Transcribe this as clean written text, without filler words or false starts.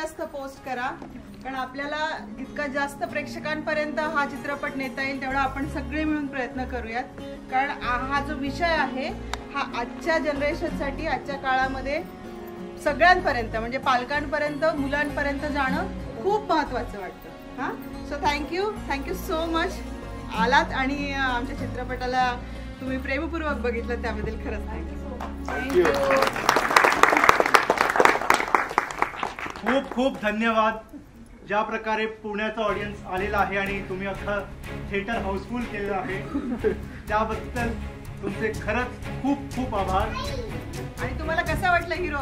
जास्त पोस्ट करा, कारण आपल्याला जितका जास्त प्रेक्षकांपर्यंत हा चित्रपट नेता येईल तेवढा आपण सगळे मिळून प्रयत्न करूयात. कारण हा जो विषय आहे हा आजच्या जनरेशनसाठी, आजच्या काळामध्ये सगळ्यांपर्यंत म्हणजे पालकांपर्यंत, मुलांपर्यंत जाणं खूप महत्त्वाचं वाटतं. हां, सो थँक्यू सो मच आलात आणि आमच्या चित्रपटाला तुम्ही प्रेमपूर्वक बघितलं त्याबद्दल खरंच थँक्यू. खूप खूप धन्यवाद. ज्या प्रकारे पुण्याचा ऑडियन्स आलेला आहे आणि तुम्ही अख्खा थिएटर हाऊसफुल केलेलं आहे त्याबद्दल तुमचे खरंच खूप खूप आभार. आणि तुम्हाला कसं वाटलं हिरो?